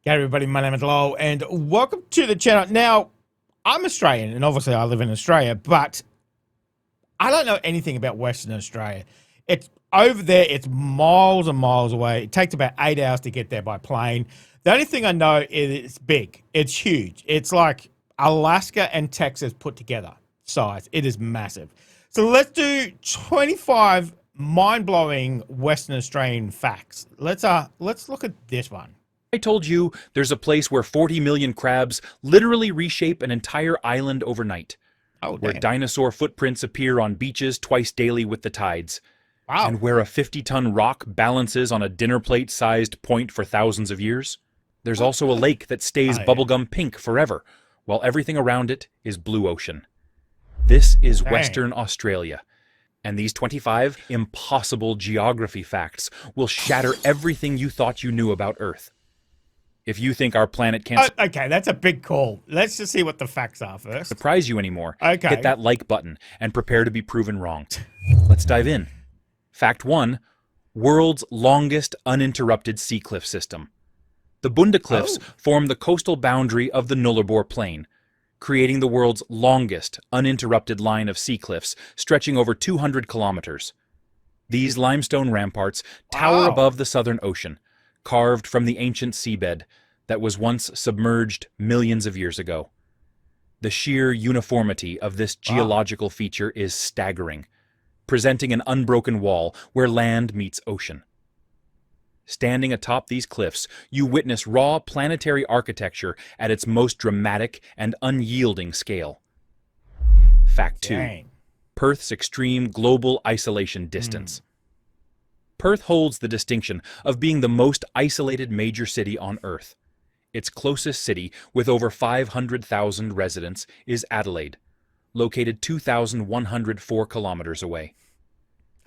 G'day everybody, my name is Lowell and welcome to the channel. Now, I'm Australian and obviously I live in Australia, but I don't know anything about Western Australia. It's over there, it's miles and miles away. It takes about 8 hours to get there by plane. The only thing I know is it's big, it's huge. It's like Alaska and Texas put together size. It is massive. So let's do 25 mind-blowing Western Australian facts. Let's look at this one. I told you there's a place where 40 million crabs literally reshape an entire island overnight. Oh, where damn. dinosaur footprints appear on beaches twice daily with the tides. Wow. And where a 50-ton rock balances on a dinner plate-sized point for thousands of years. There's also a lake that stays bubblegum pink forever, while everything around it is blue ocean. This is Western Australia. And these 25 impossible geography facts will shatter everything you thought you knew about Earth. If you think our planet can't okay, that's a big call. Let's just see what the facts are first. surprise you anymore, Okay. hit that like button and prepare to be proven wrong. Let's dive in. Fact 1. World's longest uninterrupted sea cliff system. The Bunda Cliffs form the coastal boundary of the Nullarbor Plain, creating the world's longest uninterrupted line of sea cliffs stretching over 200 kilometers. These limestone ramparts tower above the Southern Ocean, carved from the ancient seabed that was once submerged millions of years ago. The sheer uniformity of this geological feature is staggering, presenting an unbroken wall where land meets ocean. Standing atop these cliffs, you witness raw planetary architecture at its most dramatic and unyielding scale. Fact 2. Perth's extreme global isolation distance. Perth holds the distinction of being the most isolated major city on Earth. Its closest city, with over 500,000 residents, is Adelaide, located 2,104 kilometers away.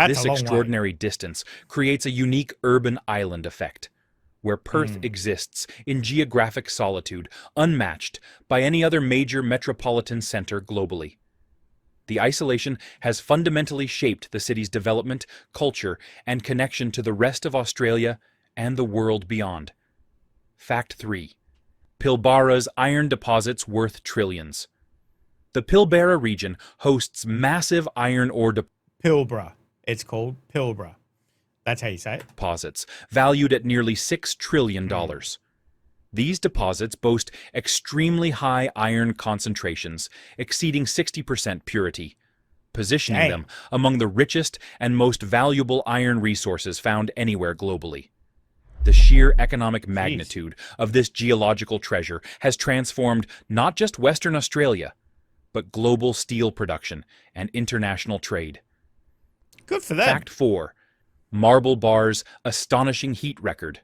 This extraordinary distance creates a unique urban island effect, where Perth exists in geographic solitude, unmatched by any other major metropolitan center globally. The isolation has fundamentally shaped the city's development, culture, and connection to the rest of Australia and the world beyond. Fact 3. Pilbara's iron deposits worth trillions. The Pilbara region hosts massive iron ore Pilbara. It's called Pilbara. That's how you say it. deposits, valued at nearly $6 trillion. These deposits boast extremely high iron concentrations, exceeding 60% purity, positioning them among the richest and most valuable iron resources found anywhere globally. The sheer economic magnitude of this geological treasure has transformed not just Western Australia, but global steel production and international trade. Good for them. Fact 4. Marble Bar's astonishing heat record.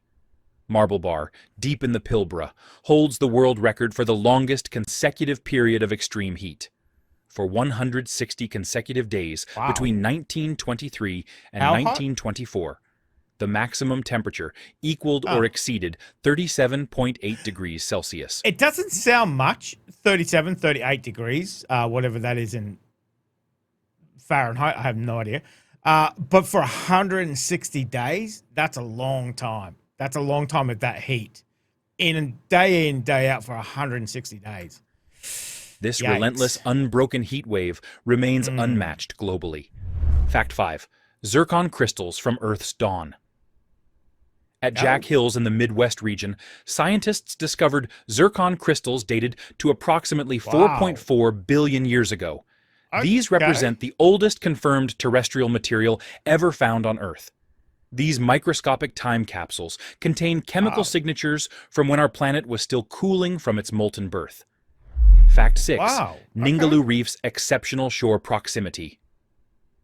Marble Bar, deep in the Pilbara, holds the world record for the longest consecutive period of extreme heat. For 160 consecutive days between 1923 and 1924, the maximum temperature equaled or exceeded 37.8 degrees Celsius. It doesn't sound much, 37, 38 degrees, whatever that is in Fahrenheit, I have no idea. But for 160 days, that's a long time. That's a long time at that heat. In, day out for 160 days. This relentless, unbroken heat wave remains unmatched globally. Fact 5. Zircon crystals from Earth's dawn. At Jack Hills in the Midwest region, scientists discovered zircon crystals dated to approximately 4.4 billion years ago. These represent the oldest confirmed terrestrial material ever found on Earth. These microscopic time capsules contain chemical signatures from when our planet was still cooling from its molten birth. Fact 6. Ningaloo Reef's exceptional shore proximity.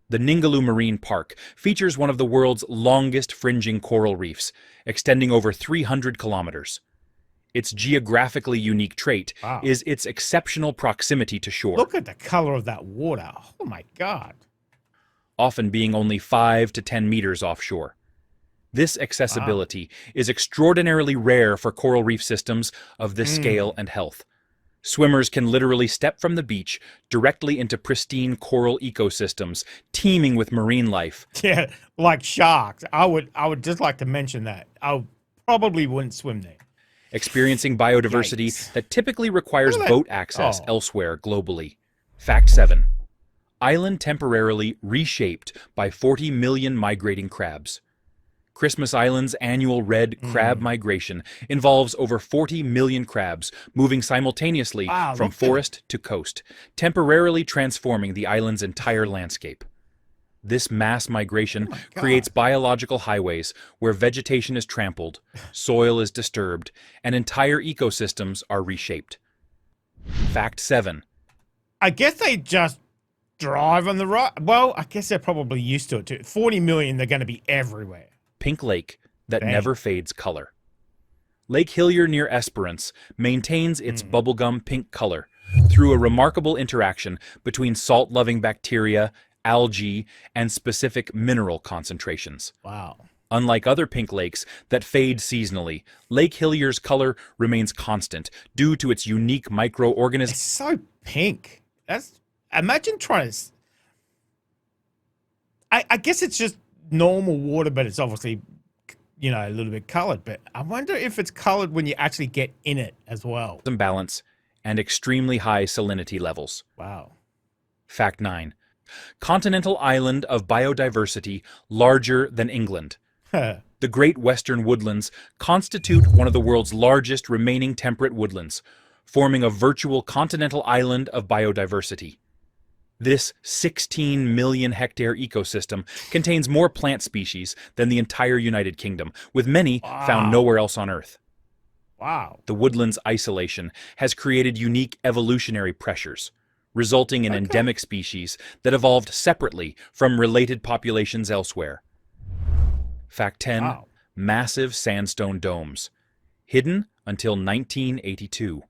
The Ningaloo Marine Park features one of the world's longest fringing coral reefs, extending over 300 kilometers. Its geographically unique trait is its exceptional proximity to shore. Look at the color of that water. Oh my God. Often being only 5 to 10 meters offshore. This accessibility is extraordinarily rare for coral reef systems of this scale and health. Swimmers can literally step from the beach directly into pristine coral ecosystems teeming with marine life. Yeah, like sharks. I would just like to mention that. I probably wouldn't swim there. experiencing biodiversity Yikes. that typically requires Look at that. boat access Oh. elsewhere globally. Fact 7. Island temporarily reshaped by 40 million migrating crabs. Christmas Island's annual red crab migration involves over 40 million crabs moving simultaneously Wow, from look at it. forest to coast, temporarily transforming the island's entire landscape. This mass migration Oh my God. creates biological highways where vegetation is trampled, soil is disturbed, and entire ecosystems are reshaped. Fact 7. I guess they just drive on the right. Well, I guess they're probably used to it too. 40 million, they're going to be everywhere. Pink lake that Dang. never fades color. Lake Hillier near Esperance maintains its bubblegum pink color through a remarkable interaction between salt-loving bacteria, algae, and specific mineral concentrations. Wow. Unlike other pink lakes that fade seasonally, Lake Hillier's color remains constant due to its unique microorganisms. It's so pink. Imagine trying to. I guess it's just normal water, but it's obviously, a little bit colored. But I wonder if it's colored when you actually get in it as well. Balance and extremely high salinity levels. Wow. Fact 9. Continental island of biodiversity larger than England. The Great Western Woodlands constitute one of the world's largest remaining temperate woodlands, forming a virtual continental island of biodiversity. This 16 million hectare ecosystem contains more plant species than the entire United Kingdom, with many found nowhere else on Earth. Wow. The woodland's isolation has created unique evolutionary pressures, resulting in endemic species that evolved separately from related populations elsewhere. Fact 10. Wow. Massive sandstone domes. Hidden until 1982.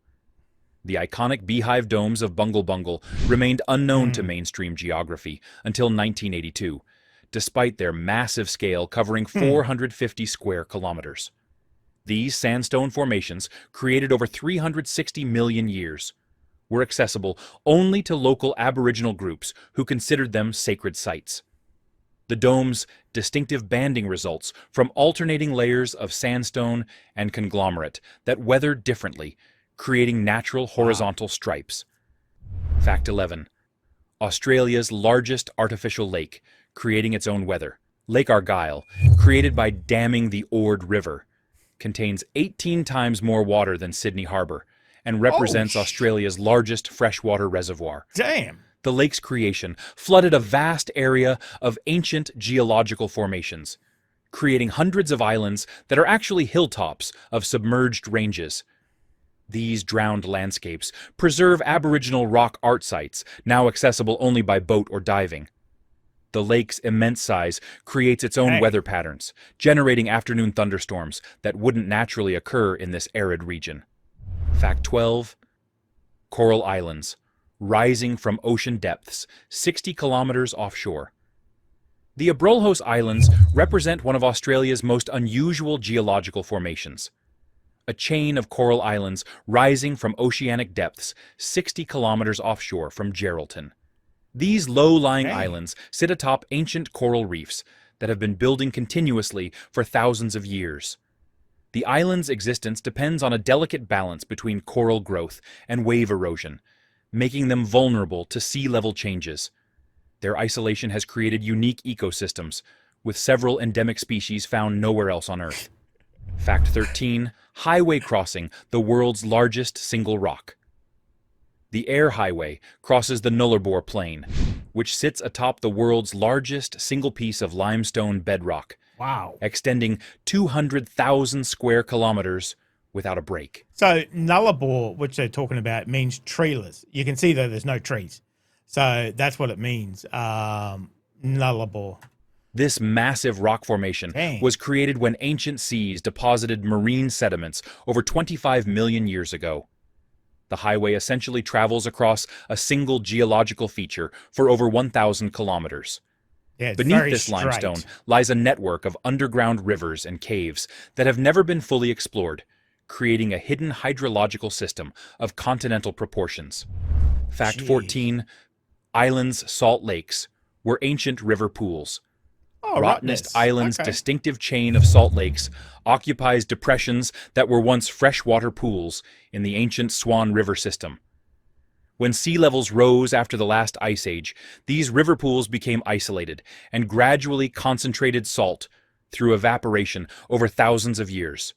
The iconic beehive domes of Bungle Bungle remained unknown to mainstream geography until 1982, despite their massive scale covering 450 square kilometers. These sandstone formations, created over 360 million years, were accessible only to local Aboriginal groups who considered them sacred sites. The dome's distinctive banding results from alternating layers of sandstone and conglomerate that weathered differently, creating natural horizontal stripes. Fact 11. Australia's largest artificial lake, creating its own weather. Lake Argyll, created by damming the Ord River, contains 18 times more water than Sydney Harbour and represents Australia's largest freshwater reservoir. Damn. The lake's creation flooded a vast area of ancient geological formations, creating hundreds of islands that are actually hilltops of submerged ranges. These drowned landscapes preserve Aboriginal rock art sites, now accessible only by boat or diving. The lake's immense size creates its own weather patterns, generating afternoon thunderstorms that wouldn't naturally occur in this arid region. Fact 12. Coral Islands, rising from ocean depths 60 kilometers offshore. The Abrolhos Islands represent one of Australia's most unusual geological formations. A chain of coral islands rising from oceanic depths 60 kilometers offshore from Geraldton. These low-lying islands sit atop ancient coral reefs that have been building continuously for thousands of years. The island's existence depends on a delicate balance between coral growth and wave erosion, making them vulnerable to sea level changes. Their isolation has created unique ecosystems, with several endemic species found nowhere else on Earth. Fact 13. Highway crossing the world's largest single rock. The Air Highway crosses the Nullarbor Plain, which sits atop the world's largest single piece of limestone bedrock, extending 200,000 square kilometers without a break. So Nullarbor, which they're talking about, means treeless. You can see though there's no trees. So that's what it means. Nullarbor. This massive rock formation was created when ancient seas deposited marine sediments over 25 million years ago. The highway essentially travels across a single geological feature for over 1,000 kilometers. Yeah, beneath this limestone lies a network of underground rivers and caves that have never been fully explored, creating a hidden hydrological system of continental proportions. Fact 14. Islands' salt lakes were ancient river pools. Oh, Rottnest Island's Okay. distinctive chain of salt lakes occupies depressions that were once freshwater pools in the ancient Swan River system. When sea levels rose after the last ice age, these river pools became isolated and gradually concentrated salt through evaporation over thousands of years.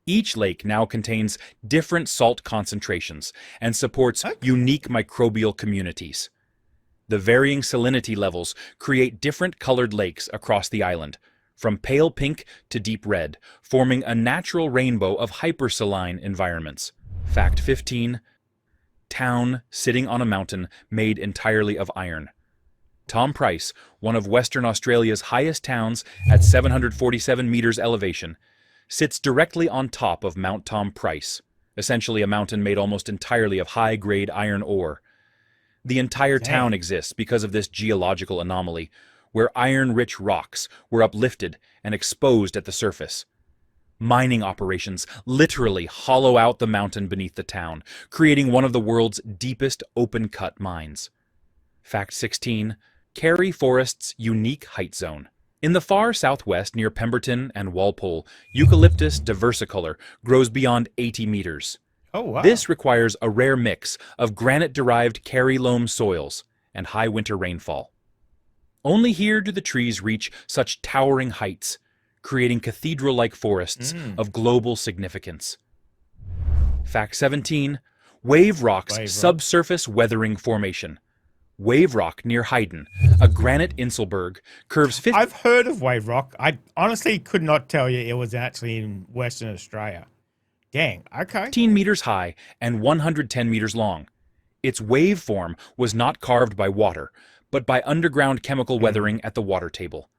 Each lake now contains different salt concentrations and supports Okay. unique microbial communities. The varying salinity levels create different colored lakes across the island, from pale pink to deep red, forming a natural rainbow of hypersaline environments. Fact 15. Town sitting on a mountain made entirely of iron. Tom Price, one of Western Australia's highest towns at 747 meters elevation, sits directly on top of Mount Tom Price, essentially a mountain made almost entirely of high-grade iron ore. The entire town Dang. exists because of this geological anomaly, where iron-rich rocks were uplifted and exposed at the surface. Mining operations literally hollow out the mountain beneath the town, creating one of the world's deepest open-cut mines. Fact 16. Karri Forest's unique height zone. In the far southwest near Pemberton and Walpole, Eucalyptus diversicolor grows beyond 80 meters. Oh, wow. This requires a rare mix of granite-derived Karri loam soils and high winter rainfall. Only here do the trees reach such towering heights, creating cathedral-like forests of global significance. Fact 17. Wave Rock's Wave Rock. subsurface weathering formation. Wave Rock near Hayden, a granite Inselberg, curves 50 I've heard of Wave Rock. I honestly could not tell you it was actually in Western Australia. Dang. Okay. 15 meters high and 110 meters long. Its waveform was not carved by water, but by underground chemical weathering at the water table.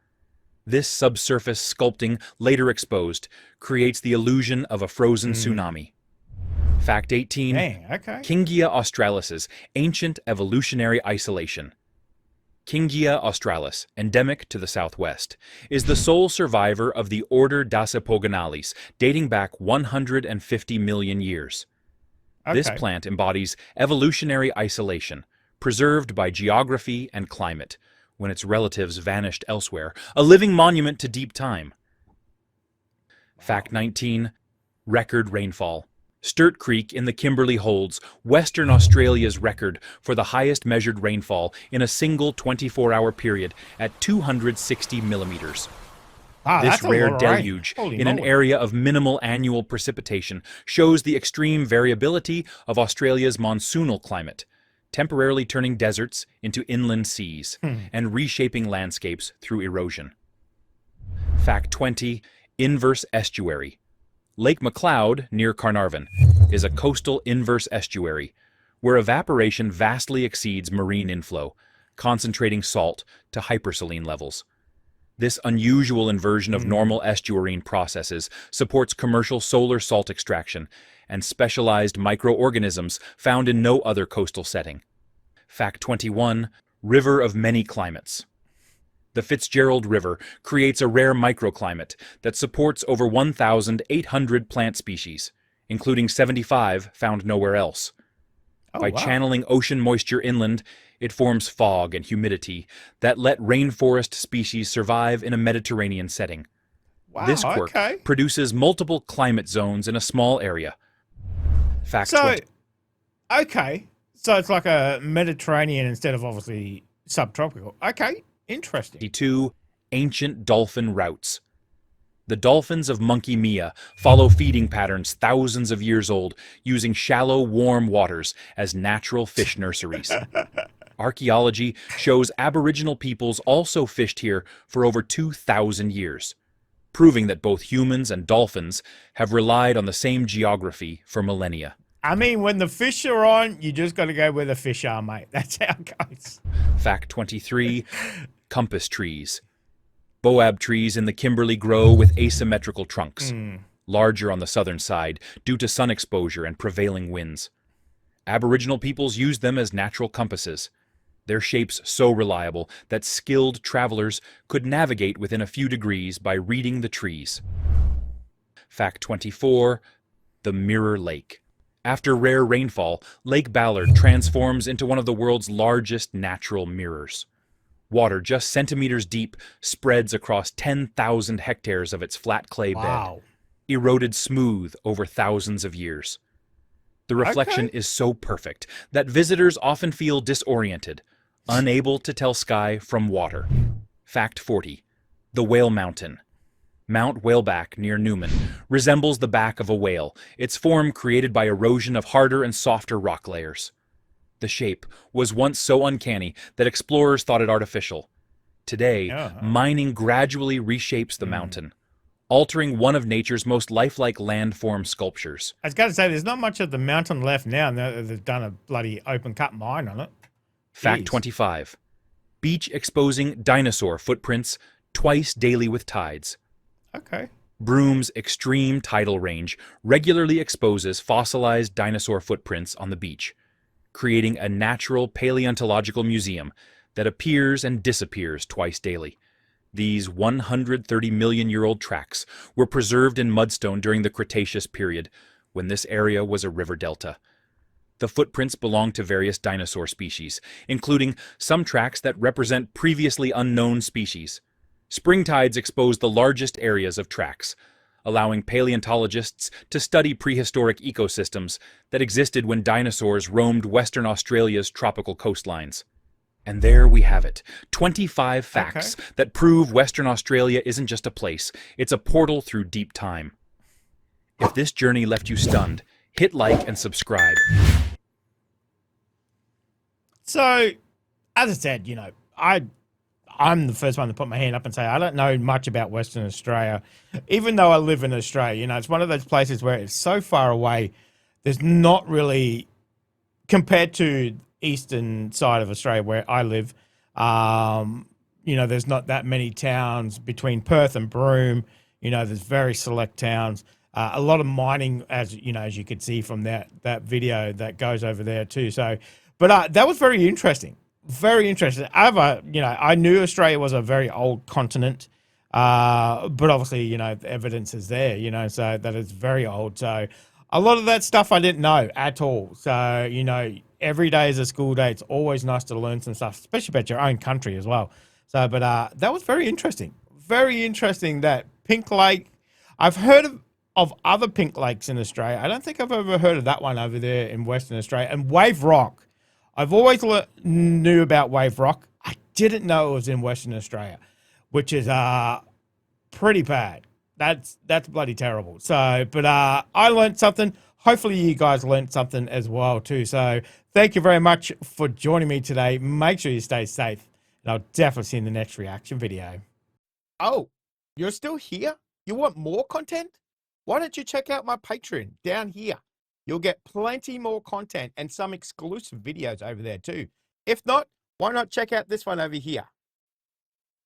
This subsurface sculpting, later exposed, creates the illusion of a frozen tsunami. Fact 18. Dang. Okay. Kingia australis's ancient evolutionary isolation. Kingia australis, endemic to the southwest, is the sole survivor of the order Dasypogonalis, dating back 150 million years. This Okay. plant embodies evolutionary isolation, preserved by geography and climate, when its relatives vanished elsewhere, a living monument to deep time. Fact 19. Record rainfall. Sturt Creek in the Kimberley holds Western Australia's record for the highest measured rainfall in a single 24-hour period at 260 millimeters. Wow, This that's a rare lot of rain. deluge Holy in an moly. area of minimal annual precipitation shows the extreme variability of Australia's monsoonal climate, temporarily turning deserts into inland seas and reshaping landscapes through erosion. Fact 20. Inverse estuary. Lake McLeod, near Carnarvon, is a coastal inverse estuary, where evaporation vastly exceeds marine inflow, concentrating salt to hypersaline levels. This unusual inversion of normal estuarine processes supports commercial solar salt extraction and specialized microorganisms found in no other coastal setting. Fact 21. River of many climates. The Fitzgerald River creates a rare microclimate that supports over 1,800 plant species, including 75 found nowhere else. Oh, By wow. channeling ocean moisture inland, it forms fog and humidity that let rainforest species survive in a Mediterranean setting. Wow, This quirk okay. produces multiple climate zones in a small area. Fact So, 20. okay. So it's like a Mediterranean instead of obviously subtropical. Okay. Interesting. 22. Ancient dolphin routes. The dolphins of Monkey Mia follow feeding patterns thousands of years old, using shallow, warm waters as natural fish nurseries. Archaeology shows Aboriginal peoples also fished here for over 2,000 years, proving that both humans and dolphins have relied on the same geography for millennia. I mean, when the fish are on, you just got to go where the fish are, mate. That's how it goes. Fact 23. Compass trees. Boab trees in the Kimberley grow with asymmetrical trunks, larger on the southern side due to sun exposure and prevailing winds. Aboriginal peoples used them as natural compasses, their shapes so reliable that skilled travelers could navigate within a few degrees by reading the trees. Fact 24. The Mirror Lake. After rare rainfall, Lake Ballard transforms into one of the world's largest natural mirrors. Water just centimeters deep spreads across 10,000 hectares of its flat clay bed, Wow. eroded smooth over thousands of years. The reflection Okay. is so perfect that visitors often feel disoriented, unable to tell sky from water. Fact 40. The Whale Mountain. Mount Whaleback near Newman resembles the back of a whale, its form created by erosion of harder and softer rock layers. The shape was once so uncanny that explorers thought it artificial. Today, Uh-huh. mining gradually reshapes the mountain, altering one of nature's most lifelike landform sculptures. I was going to say, there's not much of the mountain left now. Now they've done a bloody open cut mine on it. Fact Jeez. 25. Beach exposing dinosaur footprints twice daily with tides. Okay. Broom's extreme tidal range regularly exposes fossilized dinosaur footprints on the beach, creating a natural paleontological museum that appears and disappears twice daily. These 130 million-year-old tracks were preserved in mudstone during the Cretaceous period, when this area was a river delta. The footprints belong to various dinosaur species, including some tracks that represent previously unknown species. Spring tides expose the largest areas of tracks, allowing paleontologists to study prehistoric ecosystems that existed when dinosaurs roamed Western Australia's tropical coastlines. And there we have it, 25 facts that prove Western Australia isn't just a place, it's a portal through deep time. If this journey left you stunned, hit like and subscribe. So, as I said, I'm the first one to put my hand up and say I don't know much about Western Australia, even though I live in Australia. It's one of those places where it's so far away. There's not really, compared to eastern side of Australia where I live, there's not that many towns between Perth and Broome. There's very select towns. A lot of mining, as you could see from that video that goes over there too. So, but that was very interesting. Very interesting. I knew Australia was a very old continent, but obviously, the evidence is there, so that it's very old. So a lot of that stuff I didn't know at all. So, every day is a school day. It's always nice to learn some stuff, especially about your own country as well. So, but that was very interesting. Very interesting that Pink Lake, I've heard of other pink lakes in Australia. I don't think I've ever heard of that one over there in Western Australia. And Wave Rock. I've always knew about Wave Rock. I didn't know it was in Western Australia, which is pretty bad. That's bloody terrible. So, but I learned something. Hopefully you guys learned something as well too. So thank you very much for joining me today. Make sure you stay safe, and I'll definitely see you in the next reaction video. Oh, you're still here? You want more content? Why don't you check out my Patreon down here? You'll get plenty more content and some exclusive videos over there too. If not, why not check out this one over here?